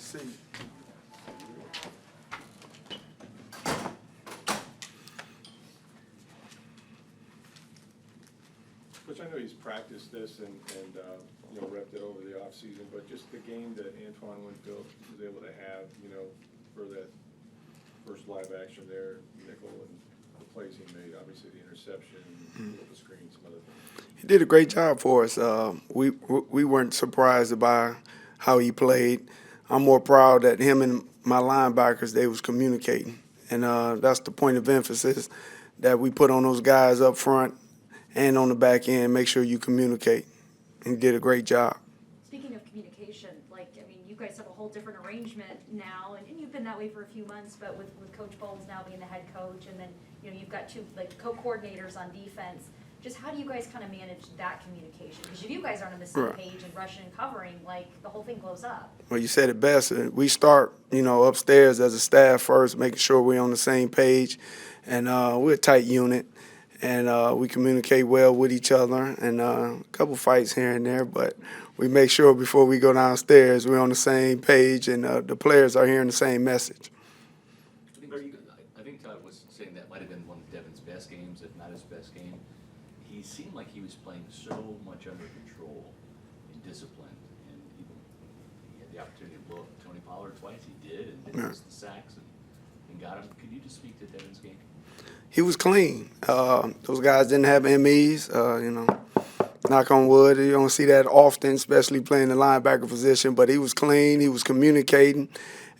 seat. Which I know he's practiced this and repped it over the offseason, but just the game that Antoine Winfield was able to have, for that first live action there, nickel, and the plays he made, obviously the interception, the screen, some other things. He did a great job for us. We weren't surprised by how he played. I'm more proud that him and my linebackers, they was communicating. And that's the point of emphasis that we put on those guys up front and on the back end. Make sure you communicate. And he did a great job. Speaking of communication, you guys have a whole different arrangement now, and you've been that way for a few months, but with Coach Bowles now being the head coach, and then you've got two co-coordinators on defense. Just how do you guys kind of manage that communication? Because if you guys aren't on the same page and rushing and covering, the whole thing blows up. Well, you said it best. We start, upstairs as a staff first, making sure we're on the same page, and we're a tight unit, and we communicate well with each other, and a couple fights here and there, but we make sure before we go downstairs we're on the same page, and the players are hearing the same message. I think Todd was saying that might have been one of Devin's best games, if not his best game. He seemed like he was playing so much under control and disciplined, and even he had the opportunity to blow up Tony Pollard twice. He did, and then missed the sacks and got him. Could you just speak to Devin's game? He was clean. Those guys didn't have MEs. Knock on wood, you don't see that often, especially playing the linebacker position. But he was clean. He was communicating,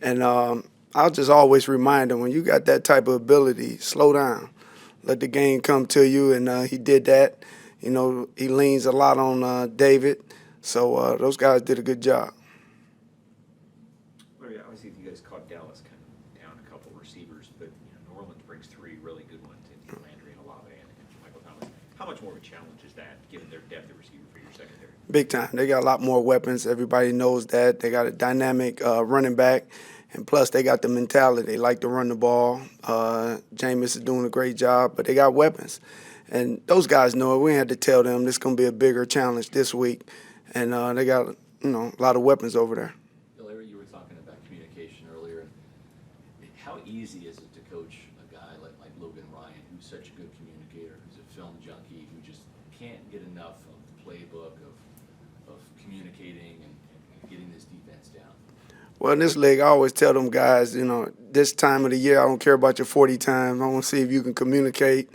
and I'll just always remind him, when you got that type of ability, slow down. Let the game come to you, and he did that. He leans a lot on David, so those guys did a good job. Larry, obviously you guys caught Dallas kind of down a couple receivers, but New Orleans brings three really good ones in Landry and Olave and Michael Thomas. How much more of a challenge is that, given their depth of receiver for your secondary? Big time. They got a lot more weapons. Everybody knows that. They got a dynamic running back. And plus, they got the mentality. They like to run the ball. Jameis is doing a great job, but they got weapons. And those guys know it. We ain't had to tell them this is going to be a bigger challenge this week. And they got, a lot of weapons over there. Larry, you were talking about communication earlier. How easy is it to coach a guy like Logan Ryan, who's such a good communicator, who's a film junkie, who just can't get enough of the playbook of communicating and getting this defense down? Well, in this league, I always tell them guys, this time of the year, I don't care about your 40 times. I want to see if you can communicate.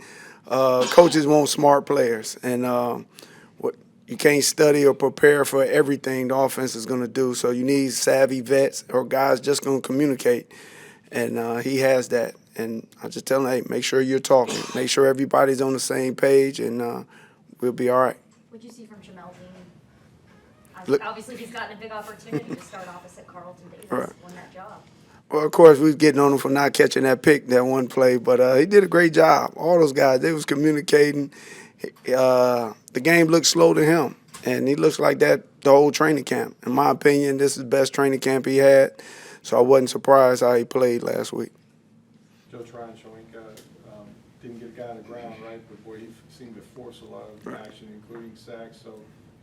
Coaches want smart players, and you can't study or prepare for everything the offense is going to do. So you need savvy vets or guys just going to communicate, and he has that. And I just tell him, hey, make sure you're talking. Make sure everybody's on the same page, and we'll be all right. What'd you see from Jamel Dean? Look, obviously, he's gotten a big opportunity to start opposite Carlton Davis, won that job. Well, of course, we was getting on him for not catching that pick, that one play, but he did a great job. All those guys, they was communicating. The game looked slow to him, and he looks like that the whole training camp. In my opinion, this is the best training camp he had, so I wasn't surprised how he played last week. Joe Tryon-Shoyinka didn't get a guy on the ground, right? But, boy, he seemed to force a lot of action, including sacks. So,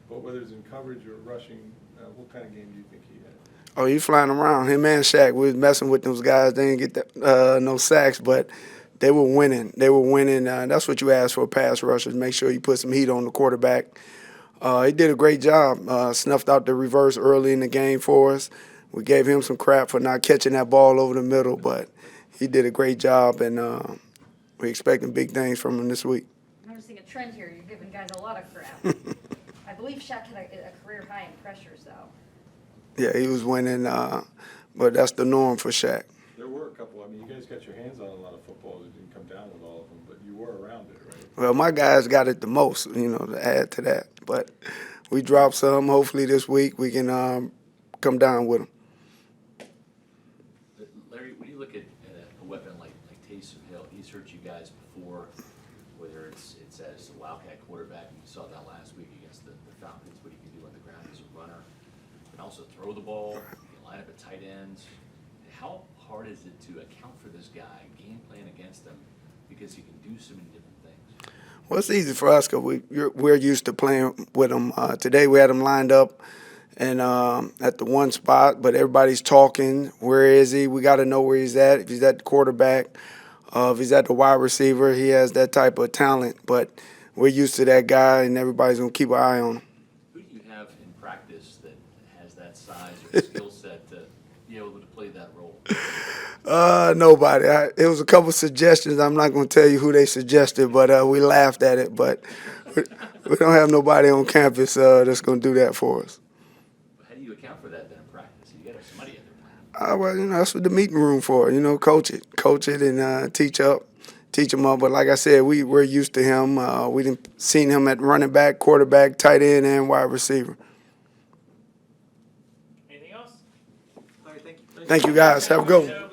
but whether it's in coverage or rushing, what kind of game do you think he had? Oh, he flying around. Him and Shaq, we was messing with those guys. They didn't get no sacks, but they were winning. They were winning. That's what you ask for a pass rusher, make sure you put some heat on the quarterback. He did a great job. Snuffed out the reverse early in the game for us. We gave him some crap for not catching that ball over the middle, but he did a great job, and we're expecting big things from him this week. I'm noticing a trend here. You're giving guys a lot of crap. I believe Shaq had a career high in pressures, though. Yeah, he was winning, but that's the norm for Shaq. There were a couple. You guys got your hands on a lot of footballs. It didn't come down with all of them, but you were around it, right? Well, my guys got it the most, to add to that. But we dropped some. Hopefully this week we can come down with them. Larry, when you look at a weapon like Taysom Hill, he's hurt you guys before, whether it's as a Wildcat quarterback, and you saw that last week against the Falcons, what he can do on the ground as a runner, and also throw the ball, you can line up at tight ends. How hard is it to account for this guy, game plan against him, because he can do so many different things? Well, it's easy for us because we're used to playing with him. Today we had him lined up, and at the one spot, but everybody's talking. Where is he? We got to know where he's at. If he's at the quarterback, if he's at the wide receiver, he has that type of talent. But we're used to that guy, and everybody's going to keep an eye on him. Who do you have in practice that has that size or skill set to be able to play that role? Nobody. It was a couple suggestions. I'm not going to tell you who they suggested, but we laughed at it. But we don't have nobody on campus that's going to do that for us. How do you account for that then in practice? You got to have somebody in there. Well, that's what the meeting room for. Coach it, and teach him up. But like I said, we're used to him. We didn't seen him at running back, quarterback, tight end, and wide receiver. Anything else? All right, thank you. Thank you, guys. Have a good one.